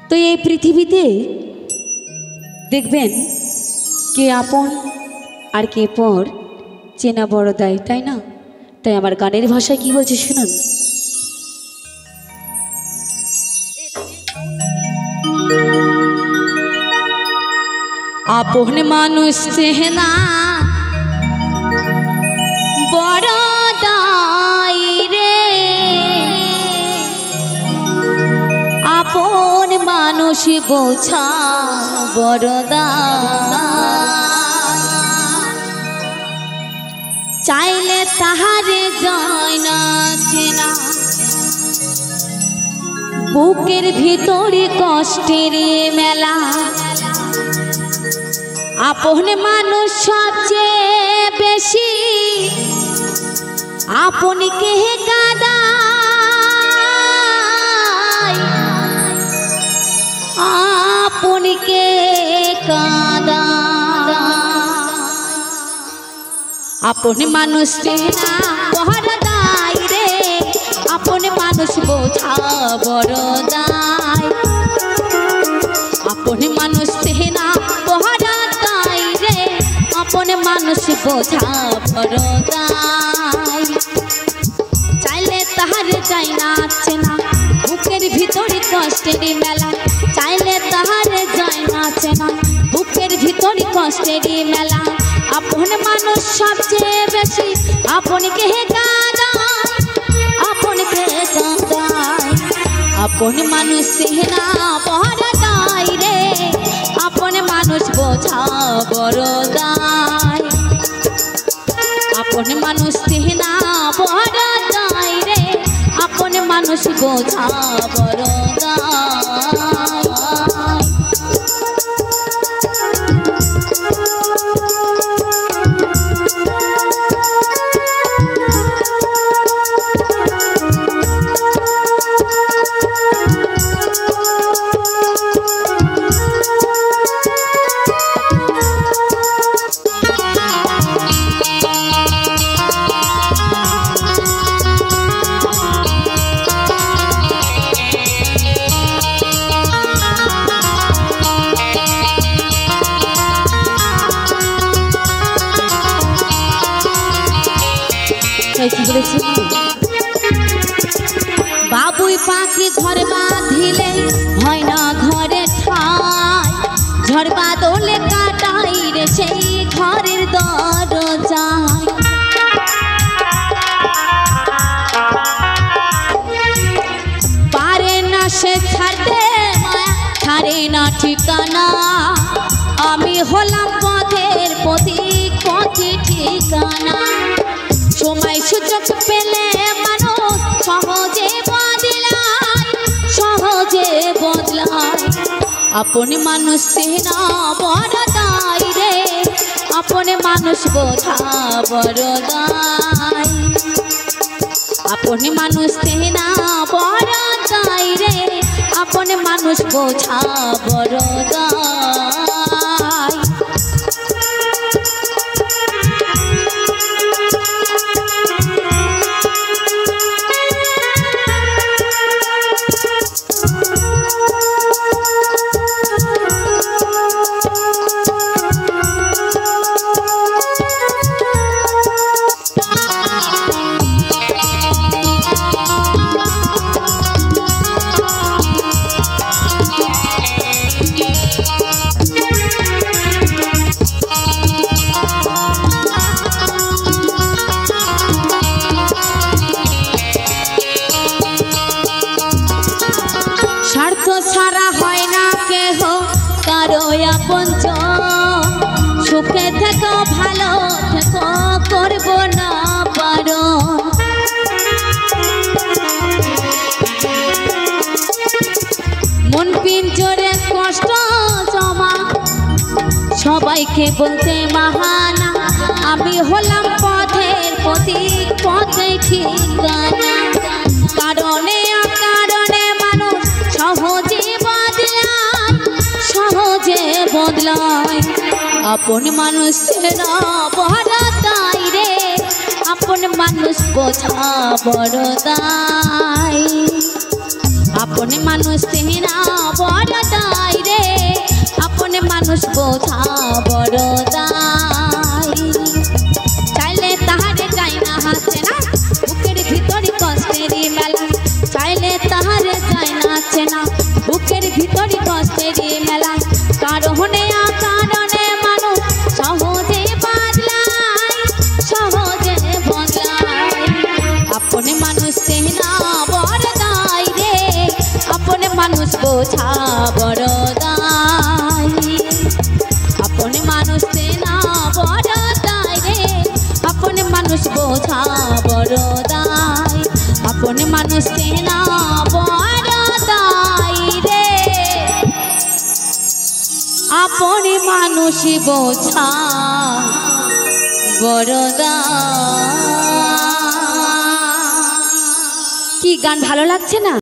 তো এই পৃথিবীতে দেখবেন কে আপন আর কে পর চেনা বড় দায়, তাই না? তাই আমার গানের ভাষায় কি বলছে শুনুন। আপন মানুষ চেনা বড় দায় রে, আপন মানুষ বোঝা বড় দায়। চাইলে তাহারে যায় না চেনা, বুকের ভিতরে কষ্টের মেলা। আপন মানুষ সবচেয়ে বেশি আপনকে কাঁদায়, আপনকে কাঁদায়। আপন মানুষ চেনা বড় দায় রে, আপন মানুষ বোঝা বড় দায়। আপন মানুষ চেনা বড় দায় রে, আপন মানুষ বোঝা বড় দায়। চাইলে তাহারে যায় না চেনা, বুকের ভিতরে কষ্টের মেলা। চাইলে তাহারে যায় না চেনা, বুকের ভিতরে কষ্টের মেলা। আপন মানুষ সবচেয়ে বেশি আপনকে কাঁদায়, আপনকে কাঁদায়। আপন মানুষ চেনা বড় দায় রে, আপন মানুষ বোঝা বড় দায়। আপন মানুষ চেনা বড় দায় রে, আপন মানুষ বোঝা বড় দায়। বাবুই পাখি ঘর বাঁধিলে হয় না ঘরে ঠাই, ঝড় বাদলে কাটাই রে সেই ঘরের দরজায়। পারে না সে ছাড়তে মায়া, ছাড়ে না ঠিকানা। আমি হলাম পথের প্রতীক, পথে ঠিকানা। সময় সুযোগ পেলে মানুষ সহজে বদলায়, সহজে বদলায়। আপন মানুষ চেনা বড় দায় রে, আপন মানুষ বোঝা বড় দায়। আপন মানুষ চেনা বড় দায় রে, আপন মানুষ বোঝা বড় দায়। ছাড়া হয় না কেহ কারো আপনজন, সুখে থেকো ভালো থেকো করব না বারণ। মন পিঞ্জরে কষ্ট জমা, সবাইকে বলতে বাহানা। আমি হলাম পথের প্রতীক, পথে ঠিকানা। কারণে অকারণে মানুষ সহজে বদলায়, সহজে বদলায়। আপন মানুষ চেনা বড় দায় রে, আপন মানুষ বোঝা বড় দায়। আপন মানুষ চেনা বড় দায় রে, আপন মানুষ বোঝা বড় দায়। চাইলে তাহারে যাই না হাসে না, বুকের ভিতরে কষ্টের মেলা। চাইলে তাহারে যাই না চেনা, বুকের ভিতরে কষ্টের মেলা। কারণে অকারণে মানুষ সহজে বদলায়, সহজে বদলায়। আপন মানুষ চেনা বড় দায় রে, আপন মানুষ বোঝা বড় দায়। আপন মানুষ চেনা বড় দায় রে, আপন মানুষ বোঝা বড় দায়। আপন মানুষ চেনা বড় দায় রে, আপন মানুষ বোঝা বড় দায়। কি গান ভালো লাগছে না?